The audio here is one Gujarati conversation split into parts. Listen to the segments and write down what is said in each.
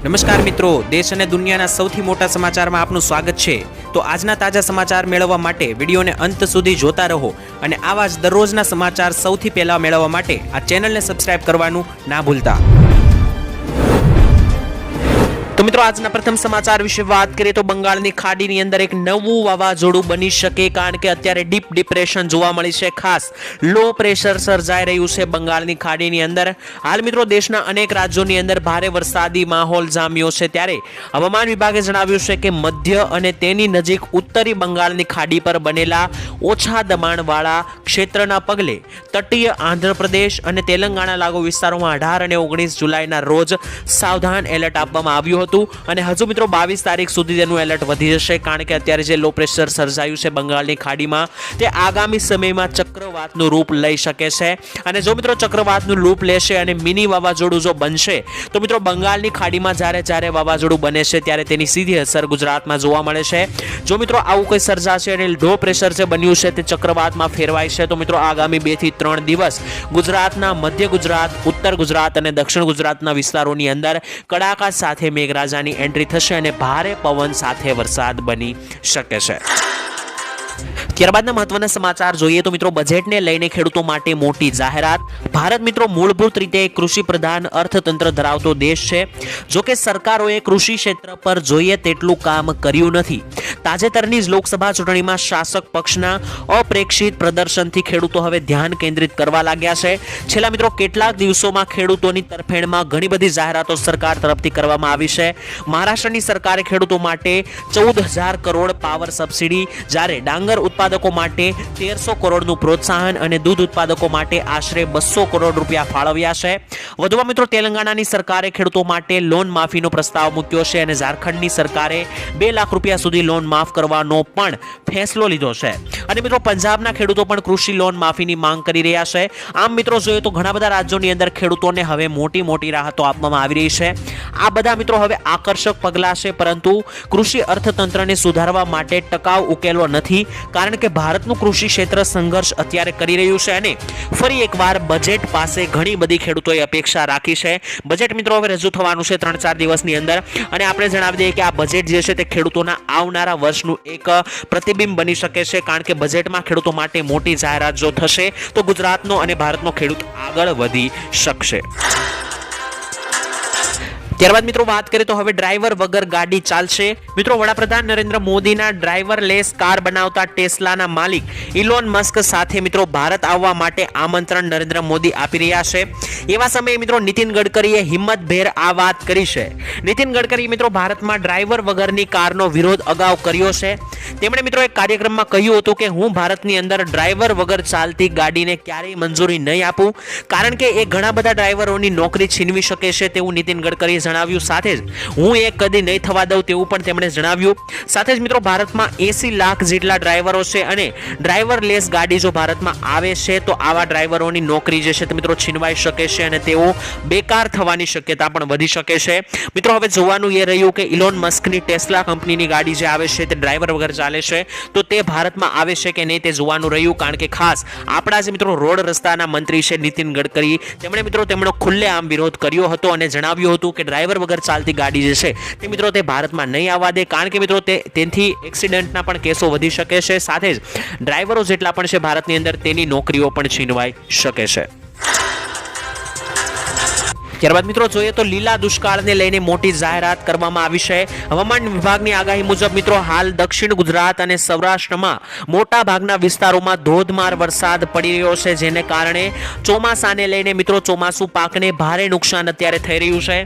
નમસ્કાર મિત્રો, દેશ અને દુનિયાના સૌથી મોટા સમાચારમાં આપનું સ્વાગત છે। તો આજના તાજા સમાચાર મેળવવા માટે વિડીયોને અંત સુધી જોતા રહો અને આવા જ દરરોજના સમાચાર સૌથી પહેલા મેળવવા માટે આ ચેનલને સબસ્ક્રાઇબ કરવાનું ના ભૂલતા। તો મિત્રો આજના પ્રથમ સમાચાર વિશે વાત કરીએ તો બંગાળની ખાડીની અંદર એક નવું વાવાઝોડું બની શકે, કારણ કે અત્યારે ડીપ ડિપ્રેશન જોવા મળી છે। ખાસ લો પ્રેશર સર્જાઈ રહ્યું છે બંગાળની ખાડીની અંદર। હાલ મિત્રો દેશના અનેક રાજ્યોની અંદર ભારે વરસાદી માહોલ જામ્યો છે, ત્યારે હવામાન વિભાગે જણાવ્યું છે કે મધ્ય અને તેની નજીક ઉત્તરી બંગાળની ખાડી પર બનેલા ઓછા દબાણવાળા ક્ષેત્રના પગલે તટીય આંધ્રપ્રદેશ અને તેલંગાણા લાગુ વિસ્તારોમાં 18 અને 19 જુલાઈના રોજ સાવધાન એલર્ટ આપવામાં આવ્યું હતું અને હજુ મિત્રો 22 તારીખ સુધી તેનું એલર્ટ વધી જશે, કારણ કે અત્યારે જે લો પ્રેશર સર્જાયું છે બંગાળની ખાડીમાં તે આગામી સમયમાં ચક્રવાતનું રૂપ લઈ શકે છે। અને જો મિત્રો ચક્રવાતનું રૂપ લેશે અને મિની વાવાઝોડું જો બનશે તો મિત્રો બંગાળની ખાડીમાં જ્યારે વાવાઝોડું બને છે ત્યારે તેની સીધી અસર ગુજરાતમાં જોવા મળે છે। જો મિત્રો આવું કોઈ સર્જાશે અને લો પ્રેશર જે બન્યું છે તે ચક્રવાતમાં ફેરવાય છે તો મિત્રો આગામી 2 થી 3 દિવસ ગુજરાતના મધ્ય ગુજરાત, ઉત્તર ગુજરાત અને દક્ષિણ ગુજરાતના વિસ્તારોની અંદર કડાકા સાથે મેઘરાજાની એન્ટ્રી થશે અને ભારે પવન સાથે વરસાદ બની શકે છે। ત્યારબાદના મહત્વના સમાચાર જોઈએ તો મિત્રો બજેટને લઈને ખેડૂતો માટે મોટી જાહેરાત। ભારત મિત્રો મૂળભૂત રીતે કૃષિ પ્રધાન અર્થતંત્ર ધરાવતો દેશ છે, જો કે સરકારોએ કૃષિ ક્ષેત્ર પર જોઈએ તેટલું કામ કર્યું નથી। તાજેતરની જ લોકસભા ચૂંટણીમાં શાસક પક્ષના અપ્રેક્ષિત પ્રદર્શનથી ખેડૂતો હવે ધ્યાન કેન્દ્રિત કરવા લાગ્યા છે। છેલ્લા મિત્રો કેટલાક દિવસોમાં ખેડૂતોની તરફેણમાં ઘણી બધી જાહેરાતો સરકાર તરફથી કરવામાં આવી છે। મહારાષ્ટ્રની સરકારે ખેડૂતો માટે 14,000 કરોડ પાવર સબસિડી, જ્યારે ડાંગર ઉત્પાદકો માટે 1300 કરોડનું પ્રોત્સાહન અને દૂધ ઉત્પાદકો માટે આશરે 200 કરોડ રૂપિયા ફાળવ્યા છે। વધુમાં મિત્રો તેલંગાણાની સરકારે ખેડૂતો માટે લોન માફીનો પ્રસ્તાવ મૂક્યો છે અને ઝારખંડની સરકારે 2 લાખ રૂપિયા સુધી લોન માફ કરવાનો પણ ફેસલો લીધો છે। અને મિત્રો પંજાબના ખેડૂતો પણ કૃષિ લોન માફીની માંગ કરી રહ્યા છે। આમ મિત્રો જોઈએ તો ઘણા બધા રાજ્યોની અંદર ખેડૂતોને હવે મોટી રાહતો આપવામાં આવી રહી છે। આ બધા મિત્રો હવે આકર્ષક પગલાં છે, પરંતુ કૃષિ અર્થતંત્રને સુધારવા માટે ટકાઉ ઉકેલો નથી, કારણ કે ભારતનું કૃષિ ક્ષેત્ર સંઘર્ષ અત્યારે કરી રહ્યું છે અને ફરી એકવાર બજેટ પાસે ઘણી બધી ખેડૂતોએ અપેક્ષા રાખી છે। બજેટ મિત્રો હવે રજૂ થવાનું છે 3-4 દિવસની અંદર અને આપણે જણાવી દઈએ કે આ બજેટ જે છે તે ખેડૂતોના આવનારા વર્ષનું એક પ્રતિબિંબ બની શકે છે, કારણ કે બજેટમાં ખેડૂતો માટે મોટી જાહેરાત જો થશે તો ગુજરાતનો અને ભારતનો ખેડૂત આગળ વધી શકશે। ત્યારબાદ મિત્રો વાત કરીએ તો હવે ડ્રાઈવર વગર ગાડી ચાલશે। મિત્રો વડાપ્રધાન નરેન્દ્ર મોદીના ડ્રાઈવરલેસ કાર બનાવતા ટેસ્લાના માલિક ઇલોન મસ્ક સાથે મિત્રો ભારત આવવા માટે આમંત્રણ નરેન્દ્ર મોદી આપી રહ્યા છે। એવા સમયે મિત્રો નીતિન ગડકરીએ હિંમતભેર આ વાત કરી છે। નીતિન ગડકરી મિત્રો ભારતમાં ડ્રાઈવર વગરની કારનો વિરોધ અગાઉ કર્યો છે। તેમણે મિત્રો એક કાર્યક્રમમાં કહ્યું હતું કે હું ભારતની અંદર ડ્રાઈવર વગર ચાલતી ગાડીને ક્યારેય મંજૂરી નહીં આપું, કારણ કે એ ઘણા બધા ડ્રાઈવરોની નોકરી છીનવી શકે છે તેવું નીતિન ગડકરીએ જણાવ્યું। સાથે જ હું એ કદી નહીં થવા દઉં તેવું પણ તેમણે જણાવ્યું। સાથે જ મિત્રો ભારતમાં 80 લાખ જેટલા ડ્રાઈવરો છે અને ડ્રાઈવરલેસ ગાડી જો ભારતમાં આવે છે તો આવા ડ્રાઈવરોની નોકરી જે છે તે મિત્રો છીનવાઈ શકે છે અને તેઓ બેકાર થવાની શક્યતા પણ વધી શકે છે। મિત્રો હવે જોવાનું એ રહ્યું કે ઇલોન મસ્કની ટેસ્લા કંપનીની ગાડી જે આવે છે તે ડ્રાઈવર વગર ચાલે છે તો તે ભારતમાં આવે છે કે નહીં તે જોવાનું રહ્યું, કારણ કે ખાસ આપણા જે મિત્રો રોડ રસ્તાના મંત્રી છે નીતિન ગડકરી, તેમણે ખુલ્લેઆમ વિરોધ કર્યો હતો અને જણાવ્યું હતું કે ડ્રાઈવર વગર ચાલતી ગાડી જે છે તે મિત્રો તે ભારતમાં નહીં આવવા દે, કારણ કે મિત્રો તેનાથી એક્સિડન્ટના પણ કેસો વધી શકે છે। સાથે જ ડ્રાઈવરો જેટલા પણ છે ભારતની અંદર તેની નોકરીઓ પણ છીનવાઈ શકે છે। ત્યારબાદ મિત્રો જોઈએ તો લીલા દુષ્કાળને લઈને મોટી જાહેરાત કરવામાં આવી છે। હવામાન વિભાગની આગાહી મુજબ મિત્રો હાલ દક્ષિણ ગુજરાત અને સૌરાષ્ટ્રમાં મોટા ભાગના વિસ્તારોમાં ધોધમાર વરસાદ પડી રહ્યો છે, જેને કારણે ચોમાસાને લઈને મિત્રો ચોમાસુ પાકને ભારે નુકસાન અત્યારે થઈ રહ્યું છે।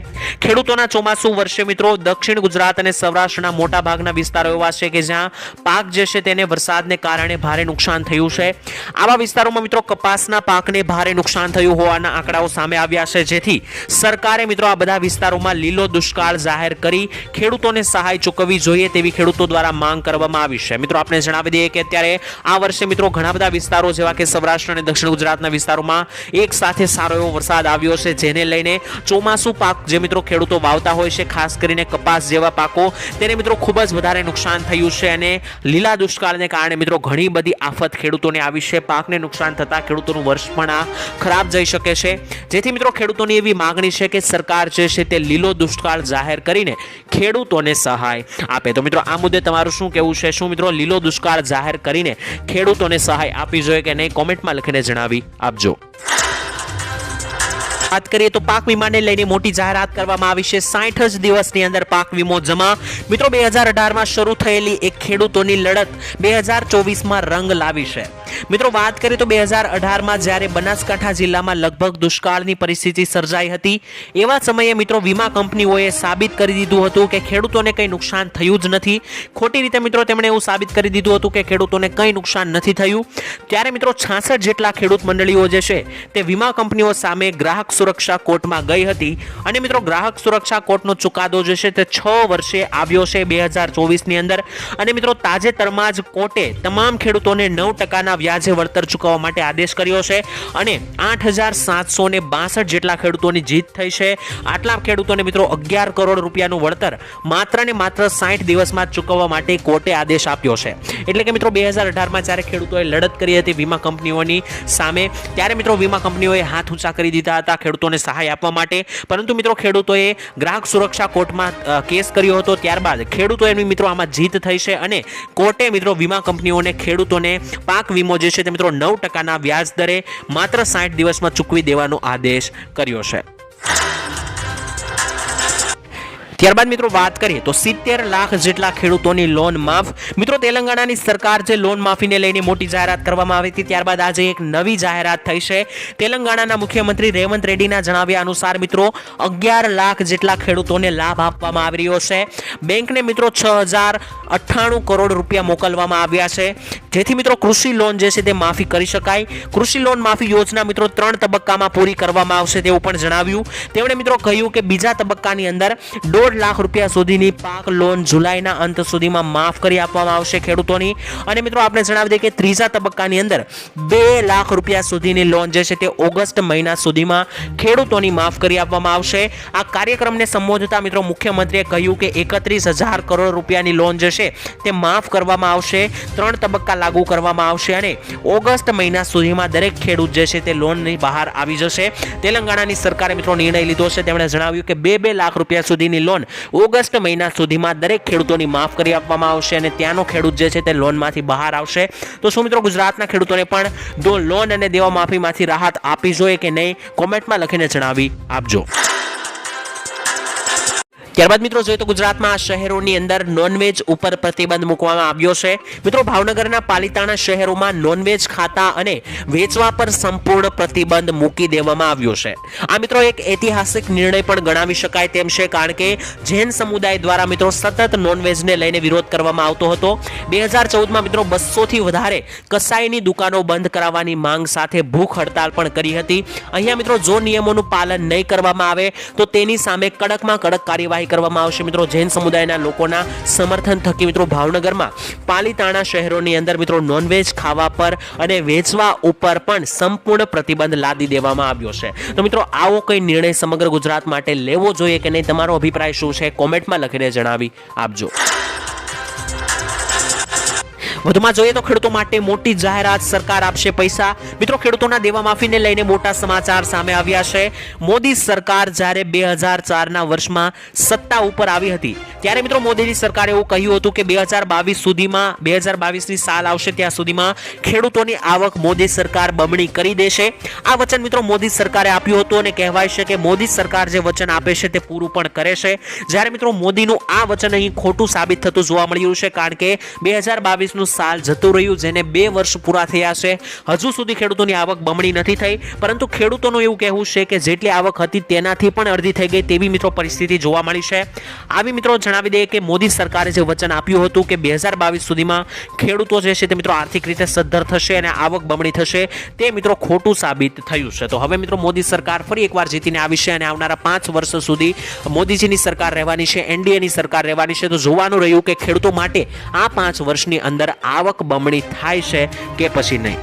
ખેડૂતોના ચોમાસુ વર્ષે મિત્રો દક્ષિણ ગુજરાત અને સૌરાષ્ટ્રના મોટા ભાગના વિસ્તારો એવા છે કે જ્યાં પાક જે છે તેને વરસાદને કારણે ભારે નુકસાન થયું છે। આવા વિસ્તારોમાં મિત્રો કપાસના પાકને ભારે નુકસાન થયું હોવાના આંકડાઓ સામે આવ્યા છે, જેથી સરકારે મિત્રો આ બધા વિસ્તારોમાં લીલો દુષ્કાળ જાહેર કરી ખેડૂતોને સહાય ચૂકવવી જોઈએ તેવી ખેડૂતો દ્વારા માંગ કરવામાં આવી છે। મિત્રો આપણે જણાવી દઈએ કે અત્યારે આ વર્ષે મિત્રો ઘણા બધા વિસ્તારો જેવા કે સૌરાષ્ટ્ર અને દક્ષિણ ગુજરાતના વિસ્તારોમાં એક સાથે સારો એવો વરસાદ આવ્યો છે, જેને લઈને ચોમાસુ પાક જે મિત્રો ખેડૂતો વાવતા હોય છે, ખાસ કરીને કપાસ જેવા પાકો, તેને મિત્રો ખૂબ જ વધારે નુકસાન થયું છે અને લીલા દુષ્કાળને કારણે મિત્રો ઘણી બધી આફત ખેડૂતોને આવી છે। પાકને નુકસાન થતા ખેડૂતોનું વર્ષ પણ આ ખરાબ જઈ શકે છે, જેથી મિત્રો ખેડૂતોની એવી માંગ માગણી છે કે સરકાર જે છે તે લીલો દુષ્કાળ જાહેર કરીને ખેડૂતોને સહાય આપે. તો મિત્રો આ મુદ્દે તમારું શું કહેવું છે? શું મિત્રો લીલો દુષ્કાળ જાહેર કરીને ખેડૂતોને સહાય આપવી જોઈએ કે નહીં? કોમેન્ટમાં લખીને જણાવી આપજો. વાત કરીએ તો પાક વીમાને લઈને મોટી જાહેરાત કરવામાં આવી છે. 60 જ દિવસની અંદર પાક વીમો જમા. મિત્રો 2018માં શરૂ થયેલી એક ખેડૂતોની લડત 2024માં રંગ લાવી છે. મિત્રો વાત કરીએ તો 2018માં જ્યારે બનાસકાંઠા જિલ્લામાં લગભગ દુષ્કાળની પરિસ્થિતિ સર્જાઈ હતી, એવા સમયે મિત્રો વીમા કંપનીઓએ સાબિત કરી દીધું હતું કે ખેડૂતોને કંઈ નુકસાન થયું જ નથી. ખોટી રીતે મિત્રો તેમણે એવું સાબિત કરી દીધું હતું કે ખેડૂતોને કંઈ નુકસાન નથી થયું. ત્યારે મિત્રો 66 જેટલા ખેડૂત મંડળીઓ જે છે તે વીમા કંપનીઓ સામે ગ્રાહક સુરક્ષા કોર્ટમાં ગઈ હતી અને મિત્રો ગ્રાહક સુરક્ષા કોર્ટનો ચુકાદો જે છે તે 6 વર્ષે આવ્યો છે 2024ની અંદર. અને મિત્રો તાજેતરમાં જ કોર્ટે તમામ ખેડૂતોને 9% વ્યાજે વળતર ચૂકવવા માટે આદેશ કર્યો છે અને 8762 જેટલા ખેડૂતોની જીત થઈ છે. આટલા ખેડૂતોને મિત્રો 11 કરોડ રૂપિયાનું વળતર માત્ર ને માત્ર 60 દિવસમાં ચૂકવવા માટે કોર્ટે આદેશ આપ્યો છે. એટલે કે મિત્રો 2018માં જ્યારે ખેડૂતોએ લડત કરી હતી વીમા કંપનીઓની સામે, ત્યારે મિત્રો વીમા કંપનીઓએ હાથ ઊંચા કરી દીધા હતા ખેડૂતોને સહાય આપવા માટે. પરંતુ મિત્રો ખેડૂતોએ ગ્રાહક સુરક્ષા કોર્ટમાં કેસ કર્યો હતો. ત્યારબાદ ખેડૂતોની મિત્રો આમાં જીત થઈ છે અને કોર્ટે મિત્રો વીમા કંપનીઓને ખેડૂતોને પાક વીમો જે છે તે મિત્રો 9% વ્યાજ દરે માત્ર 60 દિવસમાં ચૂકવી દેવાનો આદેશ કર્યો છે. ત્યારબાદ મિત્રો વાત કરીએ તો 70 લાખ જેટલા ખેડૂતોની લોન માફ. મિત્રો તેલંગાણાની સરકાર જે લોન માફીને લઈને મોટી જાહેરાત કરવામાં આવી હતી, ત્યારબાદ આજે એક નવી જાહેરાત થઈ છે. તેલંગાણાના મુખ્યમંત્રી રેવંત રેડ્ડીના જણાવ્યા અનુસાર મિત્રો 11 લાખ જેટલા ખેડૂતોને લાભ આપવામાં આવી રહ્યો છે. બેંકને મિત્રો 6098 કરોડ રૂપિયા મોકલવામાં આવ્યા છે, જેથી મિત્રો કૃષિ લોન જે છે તે માફી કરી શકાય. કૃષિ લોન માફી યોજના મિત્રો 3 તબક્કામાં પૂરી કરવામાં આવશે તેવું પણ જણાવ્યું. તેમણે મિત્રો કહ્યું કે બીજા તબક્કાની અંદર 1.5 લાખ રૂપિયા સુધીની પાક લોન જુલાઈના અંત સુધીમાં માફ કરી આપવામાં આવશે ખેડૂતોની. અને મિત્રો આપણે જણાવી દઈએ કે ત્રીજા તબક્કાની અંદર 2 લાખ રૂપિયા સુધીની લોન જે છે તે ઓગસ્ટ મહિના સુધીમાં ખેડૂતોની માફ કરી આપવામાં આવશે. આ કાર્યક્રમને સંબોધતા મિત્રો મુખ્યમંત્રીએ કહ્યું કે 31,000 કરોડ રૂપિયાની લોન જે છે તે માફ કરવામાં આવશે. 3 તબક્કા લાગુ કરવામાં આવશે અને ઓગસ્ટ મહિના સુધીમાં દરેક ખેડૂત જે છે તે લોનની બહાર આવી જશે. તેલંગાણાની સરકારે મિત્રો નિર્ણય લીધો છે. તેમણે જણાવ્યું કે 2 લાખ રૂપિયા સુધીની લોન ઓગસ્ટ મહિના સુધીમાં દરેક ખેડૂતોની માફ કરી આપવામાં આવશે અને ત્યાંનો ખેડૂત જે છે તે લોનમાંથી બહાર આવશે. તો શું મિત્રો ગુજરાતના ખેડૂતોને પણ લોન અને દેવા માફીમાંથી રાહત આપવી જોઈએ કે નહીં? કોમેન્ટમાં લખીને જણાવી આપજો. ત્યારબાદ મિત્રો જોઈએ તો ગુજરાતમાં આ શહેરોની અંદર નોનવેજ ઉપર પ્રતિબંધ મૂકવામાં આવ્યો છે. મિત્રો ભાવનગરના પાલિતાણા શહેરોમાં નોનવેજ ખાતા અને વેચવા પર સંપૂર્ણ પ્રતિબંધ મૂકી દેવામાં આવ્યો છે. આ મિત્રો એક ઐતિહાસિક નિર્ણય પણ ગણાવી શકાય તેમ છે, કારણ કે જૈન સમુદાય દ્વારા મિત્રો સતત નોનવેજને લઈને વિરોધ કરવામાં આવતો હતો. 2014માં મિત્રો 200 થી વધારે કસાઈની દુકાનો બંધ કરાવવાની માંગ સાથે ભૂખ હડતાલ પણ કરી હતી. અહીંયા મિત્રો જો નિયમોનું પાલન નહીં કરવામાં આવે તો તેની સામે કડકમાં કડક કાર્યવાહી કરવામાં આવશે. મિત્રો જૈન સમુદાયના લોકોના સમર્થન થકી મિત્રો ભાવનગરમાં પાલિતાણા શહેરોની અંદર મિત્રો નોનવેજ ખાવા પર અને વેચવા ઉપર પણ સંપૂર્ણ પ્રતિબંધ લાદી દેવામાં આવ્યો છે. તો મિત્રો આવો કઈ નિર્ણય સમગ્ર ગુજરાત માટે લેવો જોઈએ કે નહીં? તમારો અભિપ્રાય શું છે? કોમેન્ટમાં લખીને જણાવી આપજો. વધુમાં જોઈએ તો ખેડૂતો માટે મોટી જાહેરાત, સરકાર આપશે પૈસા. મિત્રો ખેડૂતોના દેવા માફીને લઈને મોટા સમાચાર સામે આવ્યા છે. મોદી સરકાર જ્યારે 2004ના વર્ષમાં સત્તા ઉપર આવી હતી ત્યારે મિત્રો મોદીની સરકારે એવું કહ્યું હતું કે 2022 સુધીમાં 2022ની સાલ આવશે ત્યાં સુધીમાં ખેડૂતોની આવક મોદી સરકાર બમણી કરી દેશે. આ વચન મિત્રો મોદી સરકારે આપ્યું હતું અને કહેવાય છે કે મોદી સરકાર જે વચન આપે છે તે પૂરું પણ કરે છે. જ્યારે મિત્રો મોદીનું આ વચન અહીં ખોટું સાબિત થતું જોવા મળ્યું છે, કારણ કે 2022નું સાલ જતું રહ્યું, જેને 2 વર્ષ પૂરા થયા છે. હજુ સુધી ખેડૂતોની આવક બમણી નથી થઈ, પરંતુ ખેડૂતોનું એવું કહેવું છે કે જેટલી આવક હતી તેનાથી પણ અડધી થઈ ગઈ તેવી મિત્રો પરિસ્થિતિ જોવા મળી છે. આવી મિત્રો જણાવી દઈએ કે મોદી સરકારે જે વચન આપ્યું હતું કે 2022 સુધીમાં ખેડૂતો જે છે તે મિત્રો આર્થિક રીતે સદ્ધર થશે અને આવક બમણી થશે, તે મિત્રો ખોટું સાબિત થયું છે. તો હવે મિત્રો મોદી સરકાર ફરી એકવાર જીતીને આવી છે અને આવનારા 5 વર્ષ સુધી મોદીજીની સરકાર રહેવાની છે, એનડીએની સરકાર રહેવાની છે. તો જોવાનું રહ્યું કે ખેડૂતો માટે આ 5 વર્ષની અંદર આવક બમણી થાય છે કે પછી નહીં.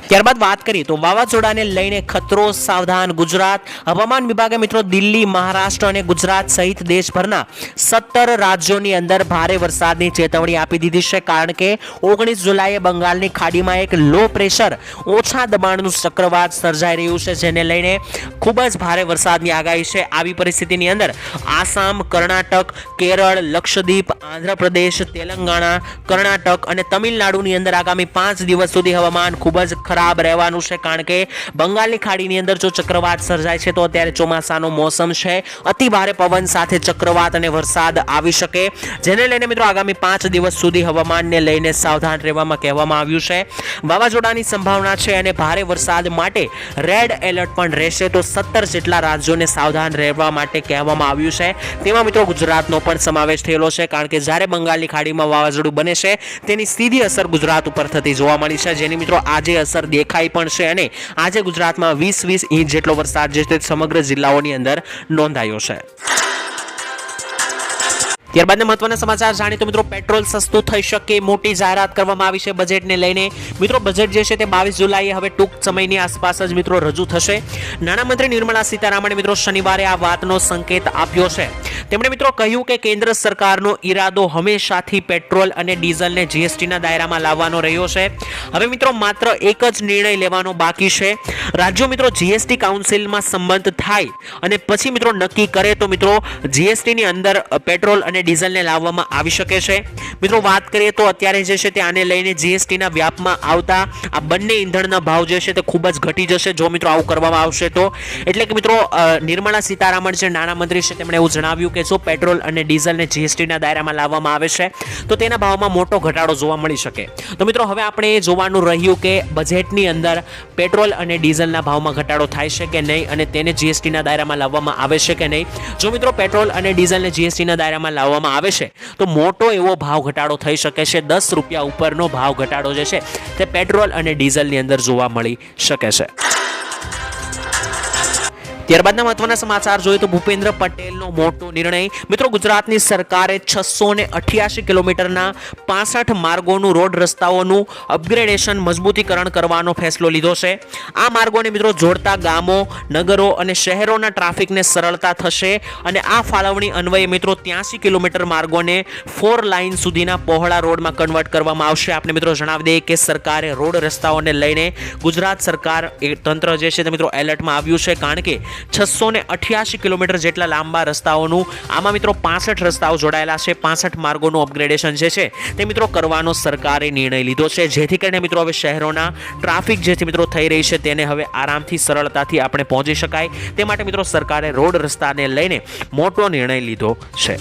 ત્યારબાદ વાત કરીએ તો વાવાઝોડાને લઈને ખતરો સાવધાન ગુજરાત. હવામાન વિભાગે મિત્રો દિલ્હી, મહારાષ્ટ્ર અને ગુજરાત સહિત દેશભરના 17 રાજ્યોની અંદર ભારે વરસાદની ચેતવણી આપી દીધી છે, કારણ કે 19 જુલાઈએ બંગાળની ખાડીમાં એક લો પ્રેશર ઓછા દબાણનું ચક્રવાત સર્જાઈ રહ્યું છે, જેને લઈને ખૂબ જ ભારે વરસાદની આગાહી છે. આવી પરિસ્થિતિની અંદર આસામ, કર્ણાટક, કેરળ, લક્ષદ્વીપ, આંધ્રપ્રદેશ, તેલંગાણા, કર્ણાટક અને તમિલનાડુની અંદર આગામી 5 દિવસ સુધી હવામાન ખૂબ જ ખરાબ રહેવાનું છે, કારણ કે બંગાળની ખાડીની અંદર જો ચક્રવાત સર્જાય છે તો અત્યારે ચોમાસાનો મોસમ છે, અતિ ભારે પવન સાથે ચક્રવાત અને વરસાદ આવી શકે, જેને લઈને મિત્રો આગામી 5 દિવસ સુધી હવામાનને લઈને સાવધાન રહેવામાં કહેવામાં આવ્યું છે. વાવાઝોડાની સંભાવના છે અને ભારે વરસાદ માટે રેડ એલર્ટ પણ રહેશે, તો 17 જેટલા રાજ્યોને સાવધાન રહેવા માટે કહેવામાં આવ્યું છે. તેમાં મિત્રો ગુજરાતનો પણ સમાવેશ થયેલો છે, કારણ કે જ્યારે બંગાળની ખાડીમાં વાવાઝોડું બને છે તેની સીધી અસર ગુજરાત ઉપર થતી જોવા મળી છે, જેની મિત્રો આજે અસર દેખાઈ પણ છે અને આજે ગુજરાતમાં 20 ઇંચ જેટલો વરસાદ જે છે સમગ્ર જિલ્લાઓની અંદર નોંધાયો છે. ત્યારબાદ મહત્વના સમાચાર જાણીએ તો મિત્રો પેટ્રોલ સસ્તું થઈ શકે, મોટી જાહેરાત કરવામાં આવી છે બજેટને લઈને. મિત્રો બજેટ જે છે તે 22 જુલાઈએ હવે ટૂંક સમયની આસપાસ જ મિત્રો રજૂ થશે. નાણામંત્રી નિર્મલા સીતારામણે મિત્રો શનિવારે આ વાતનો સંકેત આપ્યો છે. તેમણે મિત્રો કહ્યું કે કેન્દ્ર સરકારનો ઈરાદો હંમેશાથી પેટ્રોલ અને ડીઝલને જીએસટીના દાયરામાં લાવવાનો રહ્યો છે. હવે મિત્રો માત્ર એક જ નિર્ણય લેવાનો બાકી છે. રાજ્યો મિત્રો જીએસટી કાઉન્સિલમાં સંમત થાય અને પછી મિત્રો નક્કી કરે તો મિત્રો જીએસટીની અંદર પેટ્રોલ અને ડીઝલને લાવવામાં આવી શકે છે. મિત્રો વાત કરીએ તો અત્યારે જે છે તે આને લઈને જીએસટીના વ્યાપમાં આવતા આ બંને ઈંધણના ભાવ જે છે તે ખૂબ જ ઘટી જશે જો મિત્રો આવું કરવામાં આવશે તો. એટલે કે મિત્રો નિર્મલા સીતારામન જે નાણામંત્રી છે તેમણે એવું જણાવ્યું કે જો પેટ્રોલ અને ડીઝલને જીએસટીના દાયરામાં લાવવામાં આવે છે તો તેના ભાવમાં મોટો ઘટાડો જોવા મળી શકે. તો મિત્રો હવે આપણે એ જોવાનું રહ્યું કે બજેટની અંદર પેટ્રોલ અને ડીઝલના ભાવમાં ઘટાડો થાય છે કે નહીં અને તેને જીએસટીના દાયરામાં લાવવામાં આવે છે કે નહીં. જો મિત્રો પેટ્રોલ અને ડીઝલને જીએસટીના દાયરામાં લાવવામાં આવે છે તો મોટો એવો ભાવ ઘટાડો થઈ શકે છે. 10 રૂપિયા ઉપરનો ભાવ ઘટાડો જે છે તે પેટ્રોલ અને ડીઝલની અંદર જોવા મળી શકે છે. ત્યારબાદના મહત્વના સમાચાર જોઈએ તો ભૂપેન્દ્ર પટેલનો મોટો નિર્ણય. મિત્રો ગુજરાતની સરકારે 688 કિલોમીટરના 65 માર્ગોનું રોડ રસ્તાઓનું અપગ્રેડેશન મજબૂતીકરણ કરવાનો ફેસલો લીધો છે. આ માર્ગોને મિત્રો જોડતા ગામો, નગરો અને શહેરોના ટ્રાફિકને સરળતા થશે અને આ ફાળવણી અન્વયે મિત્રો 83 કિલોમીટર માર્ગોને 4 લાઇન સુધીના પહોળા રોડમાં કન્વર્ટ કરવામાં આવશે. આપણે મિત્રો જણાવી દઈએ કે સરકારે રોડ રસ્તાઓને લઈને ગુજરાત સરકાર તંત્ર જે છે તે મિત્રો એલર્ટમાં આવ્યું છે, કારણ કે 688 કિલોમીટર જેટલા લાંબા રસ્તાઓનું આમાં મિત્રો 65 રસ્તાઓ જોડાયેલા છે. 65 માર્ગોનું અપગ્રેડેશન જે છે તે મિત્રો કરવાનો સરકારે નિર્ણય લીધો છે, જેથી કરીને મિત્રો હવે શહેરોના ટ્રાફિક જે મિત્રો થઈ રહી છે તેને હવે આરામથી સરળતાથી આપણે પહોંચી શકાય તે માટે મિત્રો સરકારે રોડ રસ્તાને લઈને મોટો નિર્ણય લીધો છે.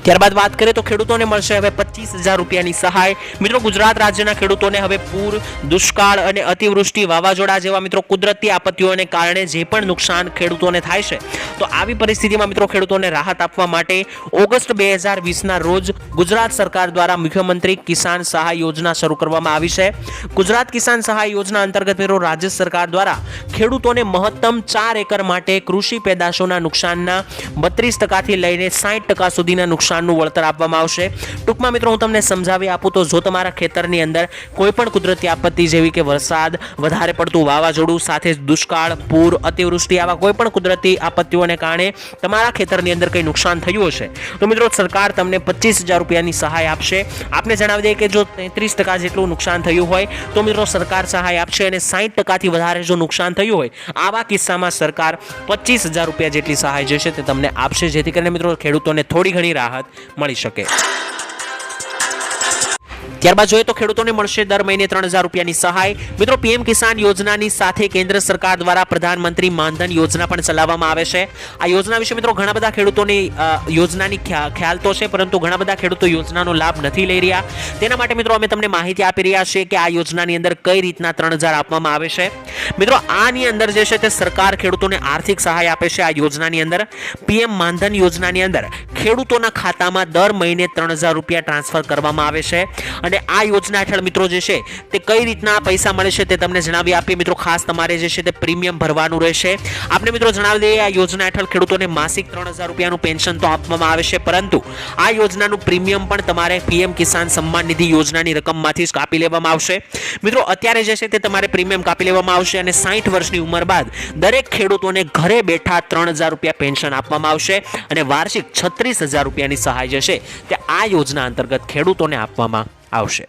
ત્યારબાદ વાત કરીએ તો ખેડૂતોને મળશે હવે 25,000 રૂપિયાની સહાય. મિત્રો ગુજરાત રાજ્યના ખેડૂતોને હવે પૂર, દુષ્કાળ અને અતિવૃષ્ટિ, વાવાઝોડા જેવા મિત્રો કુદરતી આપત્તિઓને કારણે જે પણ નુકસાન ખેડૂતોને થાય છે તો આવી પરિસ્થિતિમાં મિત્રો ખેડૂતોને રાહત આપવા માટે ઓગસ્ટ 2020ના રોજ ગુજરાત સરકાર દ્વારા મુખ્યમંત્રી કિસાન સહાય યોજના શરૂ કરવામાં આવી છે. ગુજરાત કિસાન સહાય યોજના અંતર્ગત મિત્રો રાજ્ય સરકાર દ્વારા ખેડૂતોને મહત્તમ 4 એકર માટે કૃષિ પેદાશોના નુકસાનના 32% થી લઈને 60% સુધીના નુકસાનનું વળતર આપવામાં આવશે. ટૂંકમાં મિત્રો હું તમને સમજાવી આપું તો જો તમારા ખેતરની અંદર કોઈ પણ કુદરતી આપત્તિ જેવી કે વરસાદ, વધારે પડતું વાવાઝોડું સાથે દુષ્કાળ, પૂર, અતિવૃષ્ટિ આવા કોઈ પણ કુદરતી આપત્તિઓને કારણે તમારા ખેતરની અંદર કંઈ નુકસાન થયું હશે તો મિત્રો સરકાર તમને 25,000 રૂપિયાની સહાય આપશે. આપને જણાવી દઈએ કે જો 33% જેટલું નુકસાન થયું હોય તો મિત્રો સરકાર સહાય આપશે અને 60% થી વધારે જો નુકસાન થયું હોય આવા કિસ્સામાં સરકાર 25,000 રૂપિયા જેટલી સહાય જે છે તે તમને આપશે, જેથી કરીને મિત્રો ખેડૂતોને થોડી ઘણી રાહત મળી શકે. ત્યારબાદ જોઈએ તો ખેડૂતોને મળશે દર મહિને 3,000 રૂપિયાની સહાય. મિત્રો પીએમ કિસાન યોજનાની સાથે કેન્દ્ર સરકાર દ્વારા પ્રધાનમંત્રી માનધન યોજના પણ ચલાવવામાં આવે છે. આ યોજના વિશે મિત્રો ઘણા બધા ખેડૂતોની યોજનાની ખ્યાલ તો છે, પરંતુ ઘણા બધા ખેડૂતો યોજનાનો લાભ નથી લઈ રહ્યા. તેના માટે મિત્રો અમે તમને માહિતી આપી રહ્યા છીએ કે આ યોજનાની અંદર કઈ રીતના 3,000 આપવામાં આવે છે. મિત્રો આની અંદર જે છે તે સરકાર ખેડૂતોને આર્થિક સહાય આપે છે. આ યોજનાની અંદર પીએમ માનધન યોજનાની અંદર ખેડૂતોના ખાતામાં દર મહિને 3,000 રૂપિયા ટ્રાન્સફર કરવામાં આવે છે અને અને આ યોજના હેઠળ મિત્રો જે છે તે કઈ રીતના પૈસા મળે છે તે તમને જણાવી આપીએ મિત્રો. ખાસ તમારે જે છે તે પ્રીમિયમ ભરવાનું રહેશે. આપણે મિત્રો જણાવી દઈએ આ યોજના હેઠળ ખેડૂતોને માસિક 3000 રૂપિયાનું પેન્શન તો આપવામાં આવે છે, પરંતુ આ યોજનાનું પ્રીમિયમ પણ તમારે પીએમ કિસાન સન્માન નિધિ યોજનાની રકમમાંથી જ કાપી લેવામાં આવશે. મિત્રો અત્યારે જે છે તે તમારે પ્રીમિયમ કાપી લેવામાં આવશે અને 60 વર્ષની ઉંમર બાદ દરેક ખેડૂતોને ઘરે બેઠા 3000 રૂપિયા પેન્શન આપવામાં આવશે અને વાર્ષિક 36000 રૂપિયાની સહાય જે છે તે આ યોજના અંતર્ગત ખેડૂતોને આપવામાં આવશે.